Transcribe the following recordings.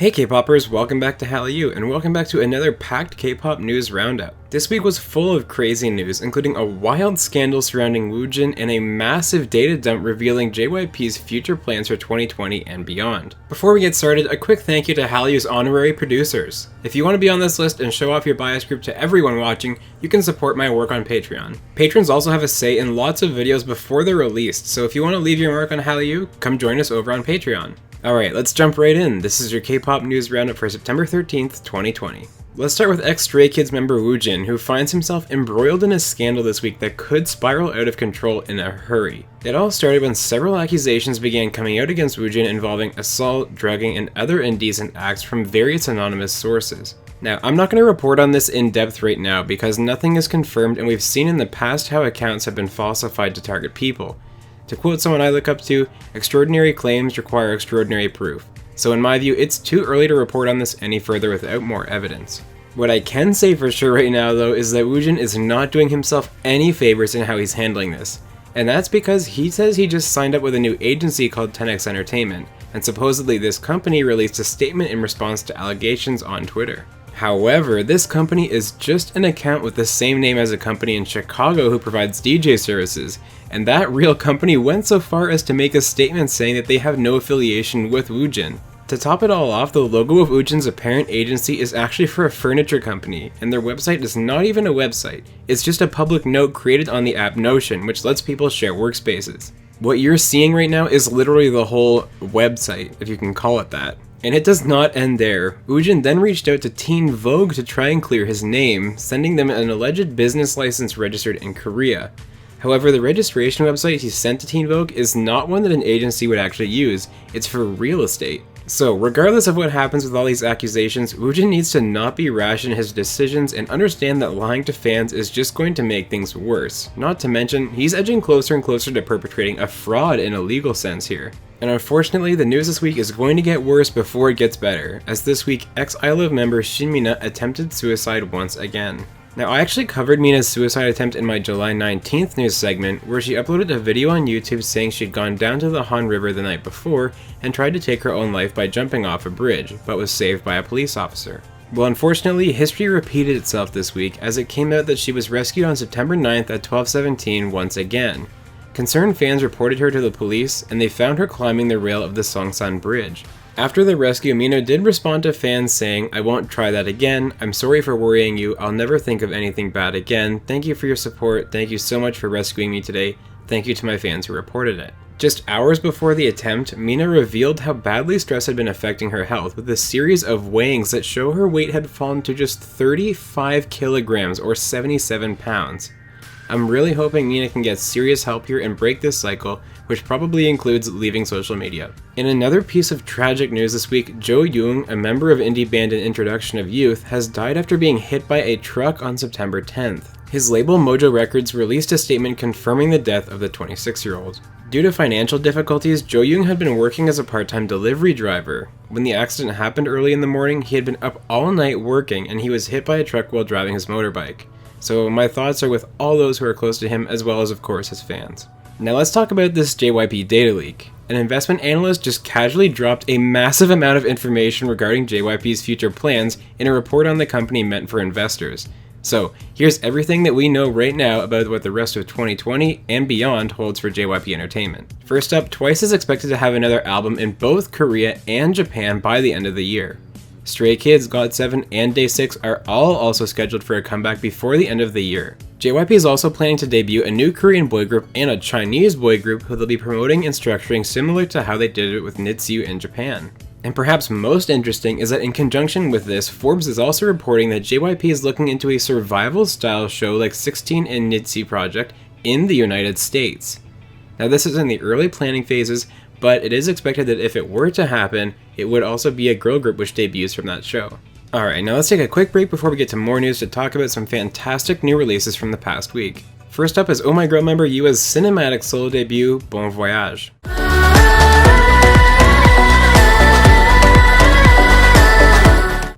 Hey K-popers, welcome back to Hallyu, and welcome back to another packed K-pop news roundup. This week was full of crazy news, including a wild scandal surrounding Woojin and a massive data dump revealing JYP's future plans for 2020 and beyond. Before we get started, a quick thank you to Hallyu's honorary producers. If you want to be on this list and show off your bias group to everyone watching, you can support my work on Patreon. Patrons also have a say in lots of videos before they're released, so if you want to leave your mark on Hallyu, come join us over on Patreon. Alright, let's jump right in. This is your K-pop news roundup for September 13th, 2020. Let's start with ex-Stray Kids member Woojin, who finds himself embroiled in a scandal this week that could spiral out of control in a hurry. It all started when several accusations began coming out against Woojin involving assault, drugging, and other indecent acts from various anonymous sources. Now, I'm not going to report on this in depth right now because nothing is confirmed, and we've seen in the past how accounts have been falsified to target people. To quote someone I look up to, extraordinary claims require extraordinary proof. So in my view, it's too early to report on this any further without more evidence. What I can say for sure right now though is that Woojin is not doing himself any favors in how he's handling this. And that's because he says he just signed up with a new agency called 10X Entertainment, and supposedly this company released a statement in response to allegations on Twitter. However, this company is just an account with the same name as a company in Chicago who provides DJ services, and that real company went so far as to make a statement saying that they have no affiliation with Woojin. To top it all off, the logo of Woojin's apparent agency is actually for a furniture company, and their website is not even a website, it's just a public note created on the app Notion, which lets people share workspaces. What you're seeing right now is literally the whole website, if you can call it that. And it does not end there. Woojin then reached out to Teen Vogue to try and clear his name, sending them an alleged business license registered in Korea. However, the registration website he sent to Teen Vogue is not one that an agency would actually use, it's for real estate. So, regardless of what happens with all these accusations, Woojin needs to not be rash in his decisions and understand that lying to fans is just going to make things worse. Not to mention, he's edging closer and closer to perpetrating a fraud in a legal sense here. And unfortunately, the news this week is going to get worse before it gets better, as this week ex-ILUV member Shin attempted suicide once again. Now, I actually covered Minah's suicide attempt in my July 19th news segment, where she uploaded a video on YouTube saying she'd gone down to the Han River the night before and tried to take her own life by jumping off a bridge, but was saved by a police officer. Well, unfortunately, history repeated itself this week as it came out that she was rescued on September 9th at 12:17 once again. Concerned fans reported her to the police, and they found her climbing the rail of the Songsan Bridge. After the rescue, Minhyuk did respond to fans saying, "I won't try that again, I'm sorry for worrying you, I'll never think of anything bad again, thank you for your support, thank you so much for rescuing me today, thank you to my fans who reported it." Just hours before the attempt, Minhyuk revealed how badly stress had been affecting her health with a series of weighings that show her weight had fallen to just 35 kilograms or 77 pounds. I'm really hoping Minhyuk can get serious help here and break this cycle, which probably includes leaving social media. In another piece of tragic news this week, Yoong, a member of indie band and Introduction of Youth, has died after being hit by a truck on September 10th. His label Mojo Records released a statement confirming the death of the 26-year-old. Due to financial difficulties, Yoong had been working as a part-time delivery driver. When the accident happened early in the morning, he had been up all night working and he was hit by a truck while driving his motorbike. So my thoughts are with all those who are close to him, as well as of course his fans. Now let's talk about this JYP data leak. An investment analyst just casually dropped a massive amount of information regarding JYP's future plans in a report on the company meant for investors. So here's everything that we know right now about what the rest of 2020 and beyond holds for JYP Entertainment. First up, Twice is expected to have another album in both Korea and Japan by the end of the year. Stray Kids, GOT7, and Day 6 are all also scheduled for a comeback before the end of the year. JYP is also planning to debut a new Korean boy group and a Chinese boy group who they'll be promoting and structuring similar to how they did it with NITSU in Japan. And perhaps most interesting is that in conjunction with this, Forbes is also reporting that JYP is looking into a survival style show like 16 and NITSU project in the United States. Now this is in the early planning phases, but it is expected that if it were to happen, it would also be a girl group which debuts from that show. Alright, now let's take a quick break before we get to more news to talk about some fantastic new releases from the past week. First up is Oh My Girl member Yua's cinematic solo debut, Bon Voyage.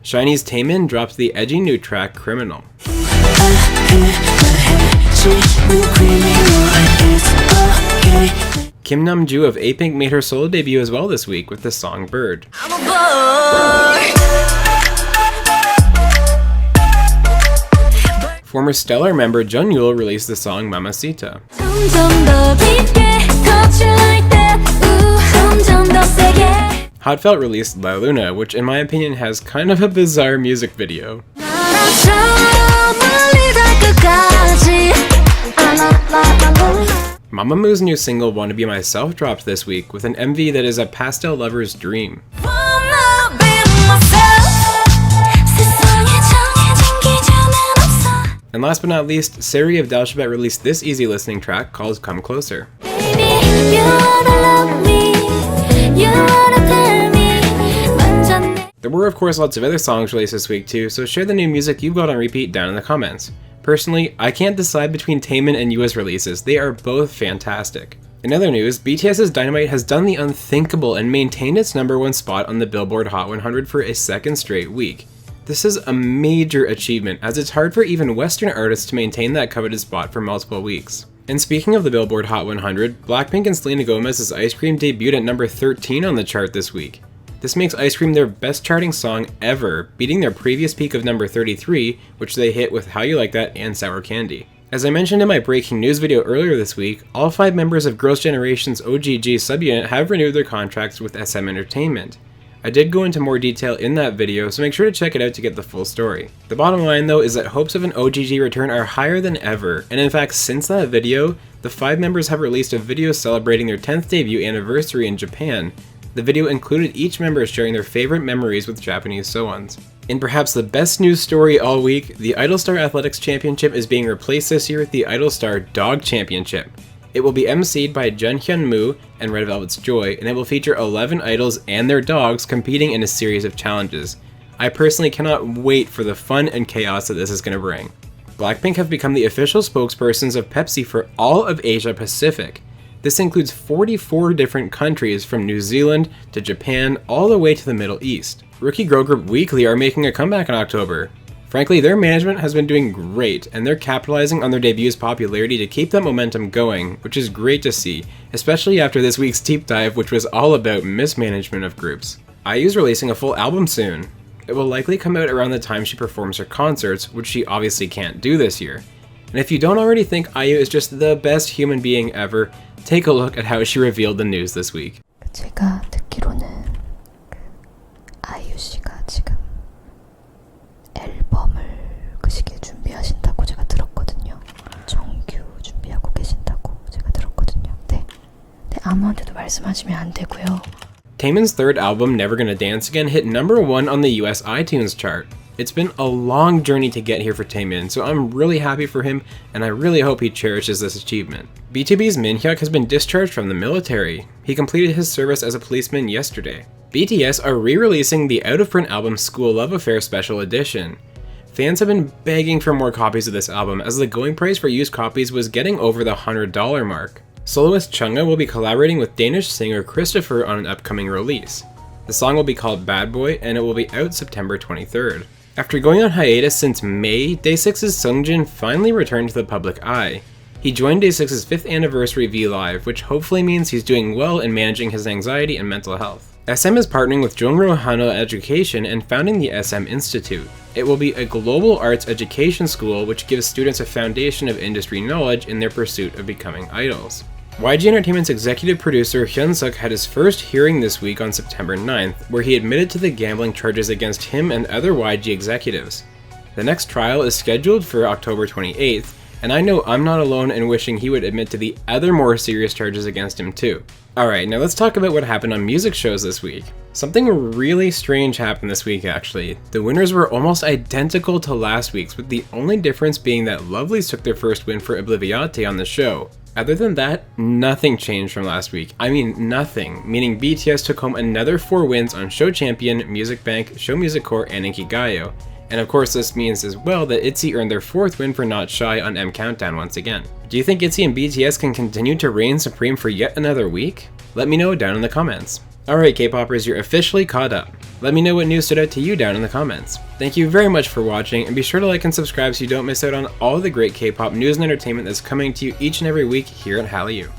SHINee's Taemin dropped the edgy new track, Criminal. Kim Nam Joo of A-Pink made her solo debut as well this week with the song Bird. Former Stellar member Jeonyul released the song Mamacita. Hotfelt released La Luna, which in my opinion has kind of a bizarre music video. Mamamoo's new single Wanna Be Myself dropped this week with an MV that is a pastel lover's dream. And last but not least, Seri of Dalshabet released this easy listening track called Come Closer. There were of course lots of other songs released this week too, so share the new music you've got on repeat down in the comments. Personally, I can't decide between Taemin and US releases, they are both fantastic. In other news, BTS's Dynamite has done the unthinkable and maintained its #1 spot on the Billboard Hot 100 for a second straight week. This is a major achievement, as it's hard for even Western artists to maintain that coveted spot for multiple weeks. And speaking of the Billboard Hot 100, Blackpink and Selena Gomez's Ice Cream debuted at number 13 on the chart this week. This makes Ice Cream their best charting song ever, beating their previous peak of number 33, which they hit with How You Like That and Sour Candy. As I mentioned in my breaking news video earlier this week, all 5 members of Girls' Generation's OGG subunit have renewed their contracts with SM Entertainment. I did go into more detail in that video, so make sure to check it out to get the full story. The bottom line though is that hopes of an OGG return are higher than ever, and in fact since that video, the 5 members have released a video celebrating their 10th debut anniversary in Japan. The video included each member sharing their favorite memories with Japanese sewons. In perhaps the best news story all week, the Idolstar Athletics Championship is being replaced this year with the Idolstar Dog Championship. It will be emceed by Junghyun and Red Velvet's Joy, and it will feature 11 idols and their dogs competing in a series of challenges. I personally cannot wait for the fun and chaos that this is going to bring. Blackpink have become the official spokespersons of Pepsi for all of Asia Pacific. This includes 44 different countries from New Zealand to Japan all the way to the Middle East. Rookie girl group Weekly are making a comeback in October. Frankly, their management has been doing great, and they're capitalizing on their debut's popularity to keep that momentum going, which is great to see, especially after this week's deep dive, which was all about mismanagement of groups. IU's releasing a full album soon. It will likely come out around the time she performs her concerts, which she obviously can't do this year. And if you don't already think IU is just the best human being ever, take a look at how she revealed the news this week. 제가 듣기로는 아이유 씨가 지금 앨범을 그 시기에 준비하신다고 제가 들었거든요. 정규 준비하고 계신다고 제가 들었거든요. 네, 아무한테도 말씀하시면 안 되고요. Taemin's third album, Never Gonna Dance Again, hit #1 on the US iTunes chart. It's been a long journey to get here for Taemin, so I'm really happy for him, and I really hope he cherishes this achievement. BTOB's Minhyuk has been discharged from the military. He completed his service as a policeman yesterday. BTS are re-releasing the out-of-print album Skool Love Affair Special Edition. Fans have been begging for more copies of this album, as the going price for used copies was getting over the $100 mark. Soloist Chungha will be collaborating with Danish singer Christopher on an upcoming release. The song will be called Bad Boy, and it will be out September 23rd. After going on hiatus since May, Day6's Sungjin finally returned to the public eye. He joined Day6's 5th anniversary V-Live, which hopefully means he's doing well in managing his anxiety and mental health. SM is partnering with Jongro Hano Education and founding the SM Institute. It will be a global arts education school which gives students a foundation of industry knowledge in their pursuit of becoming idols. YG Entertainment's executive producer Hyun Suk had his first hearing this week on September 9th, where he admitted to the gambling charges against him and other YG executives. The next trial is scheduled for October 28th, and I know I'm not alone in wishing he would admit to the other more serious charges against him too. Alright, now let's talk about what happened on music shows this week. Something really strange happened this week actually. The winners were almost identical to last week's, with the only difference being that Lovelyz took their first win for Obliviate on the show. Other than that, nothing changed from last week. I mean nothing, meaning BTS took home another 4 wins on Show Champion, Music Bank, Show Music Core, and Inkigayo. And of course this means as well that ITZY earned their 4th win for Not Shy on M Countdown once again. Do you think ITZY and BTS can continue to reign supreme for yet another week? Let me know down in the comments. Alright K-popers, you're officially caught up. Let me know what news stood out to you down in the comments. Thank you very much for watching, and be sure to like and subscribe so you don't miss out on all the great K-pop news and entertainment that's coming to you each and every week here at Hallyu.